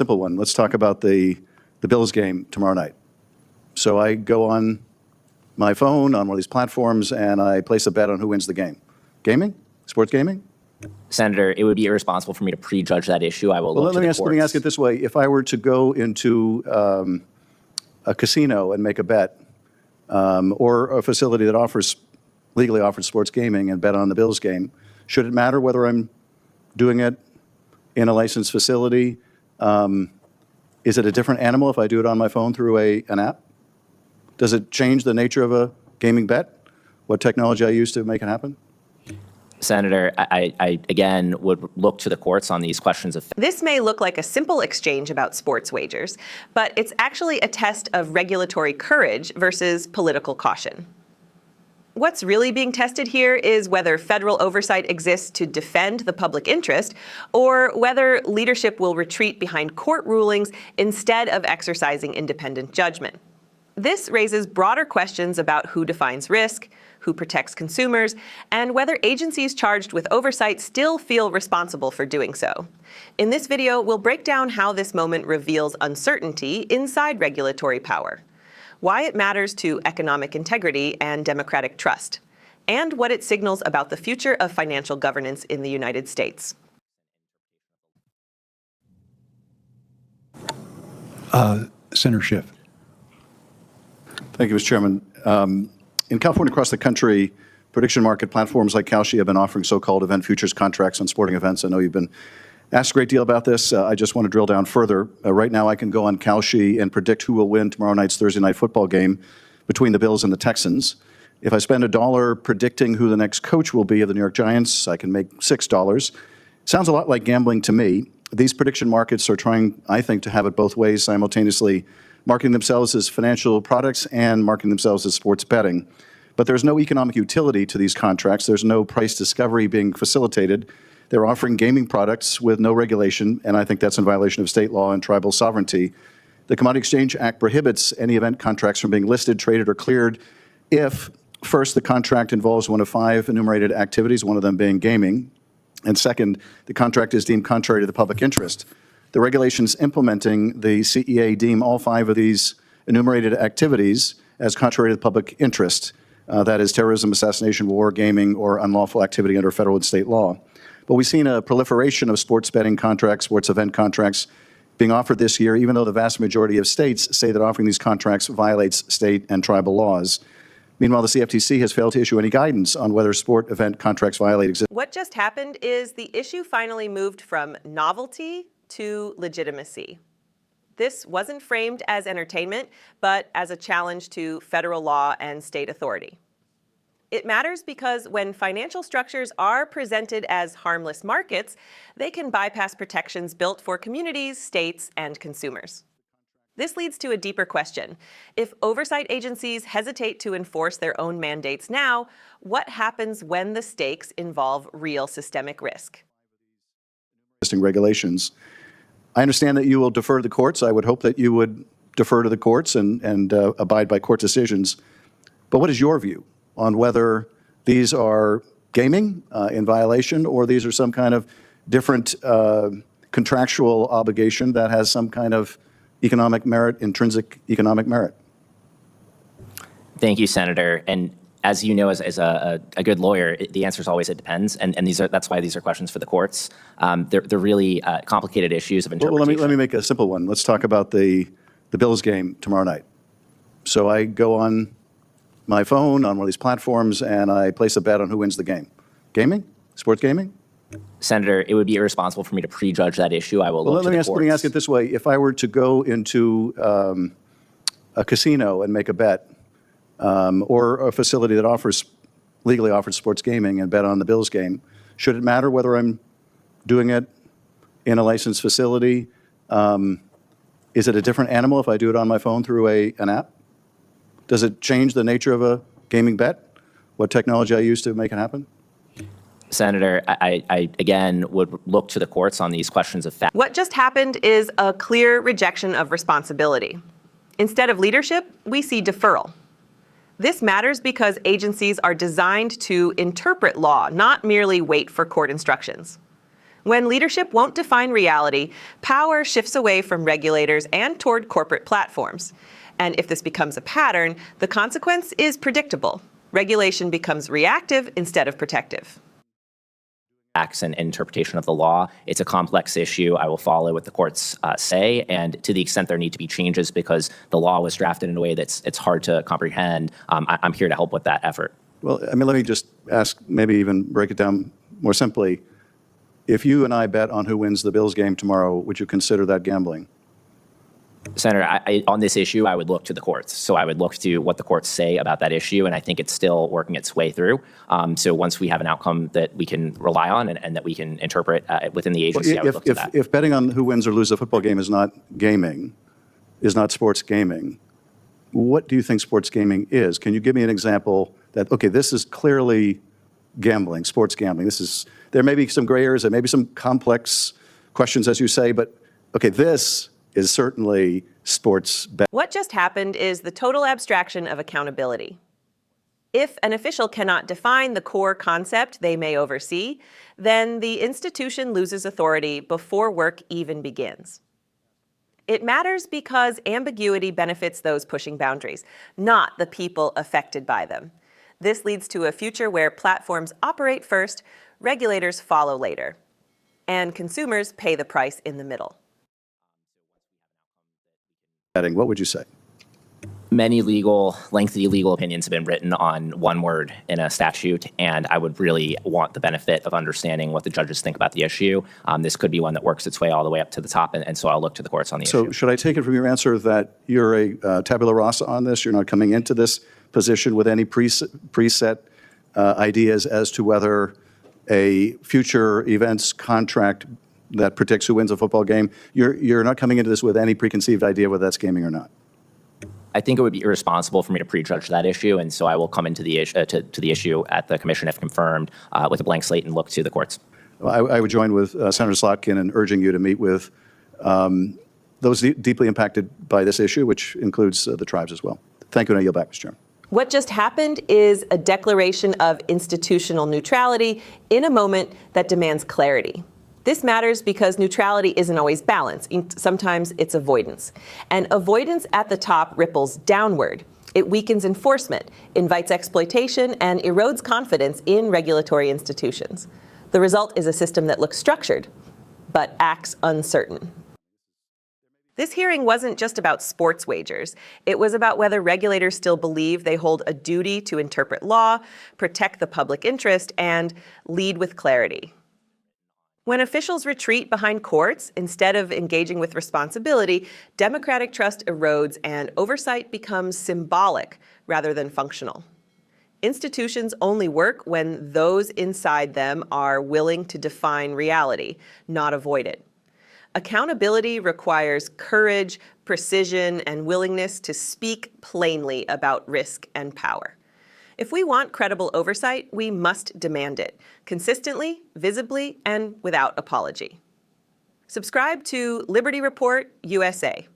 Simple one. Let's talk about the Bills game tomorrow night. So I go on my phone on one of these platforms and I place a bet on who wins the game. Gaming? Sports gaming? Senator, it would be irresponsible for me to prejudge that issue. I will look to the courts. Let me ask it this way. If I were to go into a casino and make a bet, or a facility that legally offers sports gaming and bet on the Bills game, should it matter whether I'm doing it in a licensed facility? Is it a different animal if I do it on my phone through an app? Does it change the nature of a gaming bet? What technology I use to make it happen? Senator, I again would look to the courts on these questions of. This may look like a simple exchange about sports wagers, but it's actually a test of regulatory courage versus political caution. What's really being tested here is whether federal oversight exists to defend the public interest, or whether leadership will retreat behind court rulings instead of exercising independent judgment. This raises broader questions about who defines risk, who protects consumers, and whether agencies charged with oversight still feel responsible for doing so. In this video, we'll break down how this moment reveals uncertainty inside regulatory power, why it matters to economic integrity and democratic trust, and what it signals about the future of financial governance in the United States. Senator Schiff. Thank you, Mr. Chairman. In California, across the country, prediction market platforms like Kalshi have been offering so-called event futures contracts on sporting events. I know you've been asked a great deal about this. I just want to drill down further. Right now, I can go on Kalshi and predict who will win tomorrow night's Thursday night football game between the Bills and the Texans. If I spend $1 predicting who the next coach will be of the New York Giants, I can make $6. Sounds a lot like gambling to me. These prediction markets are trying, I think, to have it both ways, simultaneously marketing themselves as financial products and marketing themselves as sports betting. But there's no economic utility to these contracts. There's no price discovery being facilitated. They're offering gaming products with no regulation, and I think that's in violation of state law and tribal sovereignty. The Commodity Exchange Act prohibits any event contracts from being listed, traded, or cleared if, first, the contract involves one of 5 enumerated activities, one of them being gaming, and second, the contract is deemed contrary to the public interest. The regulations implementing the CEA deem all 5 of these enumerated activities as contrary to the public interest. That is terrorism, assassination, war, gaming, or unlawful activity under federal and state law. But we've seen a proliferation of sports betting contracts, sports event contracts being offered this year, even though the vast majority of states say that offering these contracts violates state and tribal laws. Meanwhile, the CFTC has failed to issue any guidance on whether sport event contracts violate existing. What just happened is the issue finally moved from novelty to legitimacy. This wasn't framed as entertainment, but as a challenge to federal law and state authority. It matters because when financial structures are presented as harmless markets, they can bypass protections built for communities, states, and consumers. This leads to a deeper question. If oversight agencies hesitate to enforce their own mandates now, what happens when the stakes involve real systemic risk? Regulations. I understand that you will defer to the courts. I would hope that you would defer to the courts and abide by court decisions. But what is your view on whether these are gaming in violation or these are some kind of different contractual obligation that has some kind of economic merit, intrinsic economic merit? Thank you, Senator. And as you know, as a good lawyer, the answer is always it depends, and that's why these are questions for the courts. They're really complicated issues of interpretation. Well, let me make a simple one. Let's talk about the Bills game tomorrow night. So I go on my phone on one of these platforms and I place a bet on who wins the game. Gaming? Sports gaming? Senator, it would be irresponsible for me to prejudge that issue. I will look to the courts. Let me ask it this way. If I were to go into a casino and make a bet, or a facility that legally offers sports gaming and bet on the Bills game, should it matter whether I'm doing it in a licensed facility? Is it a different animal if I do it on my phone through an app? Does it change the nature of a gaming bet? What technology I use to make it happen? Senator, I again would look to the courts on these questions of fact. What just happened is a clear rejection of responsibility. Instead of leadership, we see deferral. This matters because agencies are designed to interpret law, not merely wait for court instructions. When leadership won't define reality, power shifts away from regulators and toward corporate platforms. And if this becomes a pattern, the consequence is predictable. Regulation becomes reactive instead of protective. Acts and interpretation of the law. It's a complex issue. I will follow what the courts say, and to the extent there need to be changes because the law was drafted in a way it's hard to comprehend, I'm here to help with that effort. Well, I mean, let me just ask, maybe even break it down more simply. If you and I bet on who wins the Bills game tomorrow, would you consider that gambling? Senator, on this issue, I would look to the courts. So I would look to what the courts say about that issue, and I think it's still working its way through. So once we have an outcome that we can rely on and that we can interpret within the agency, I would look to that. If betting on who wins or loses a football game is not gaming, is not sports gaming, what do you think sports gaming is? Can you give me an example that, okay, this is clearly gambling, sports gambling. There may be some gray areas, there may be some complex questions, as you say, but okay, this is certainly sports betting. What just happened is the total abstraction of accountability. If an official cannot define the core concept they may oversee, then the institution loses authority before work even begins. It matters because ambiguity benefits those pushing boundaries, not the people affected by them. This leads to a future where platforms operate first, regulators follow later, and consumers pay the price in the middle. What would you say? Many lengthy legal opinions have been written on one word in a statute, and I would really want the benefit of understanding what the judges think about the issue. This could be one that works its way all the way up to the top, and so I'll look to the courts on the issue. So should I take it from your answer that you're a tabula rasa on this? You're not coming into this position with any preset ideas as to whether a future events contract that predicts who wins a football game, you're not coming into this with any preconceived idea whether that's gaming or not? I think it would be irresponsible for me to prejudge that issue, and so I will come into the issue to the issue at the commission if confirmed with a blank slate and look to the courts. I would join with Senator Slotkin in urging you to meet with those deeply impacted by this issue, which includes the tribes as well. Thank you, and I yield back, Mr. Chairman. What just happened is a declaration of institutional neutrality in a moment that demands clarity. This matters because neutrality isn't always balance. Sometimes it's avoidance. And avoidance at the top ripples downward. It weakens enforcement, invites exploitation, and erodes confidence in regulatory institutions. The result is a system that looks structured, but acts uncertain. This hearing wasn't just about sports wagers. It was about whether regulators still believe they hold a duty to interpret law, protect the public interest, and lead with clarity. When officials retreat behind courts instead of engaging with responsibility, democratic trust erodes and oversight becomes symbolic rather than functional. Institutions only work when those inside them are willing to define reality, not avoid it. Accountability requires courage, precision, and willingness to speak plainly about risk and power. If we want credible oversight, we must demand it, consistently, visibly, and without apology. Subscribe to Liberty Report USA.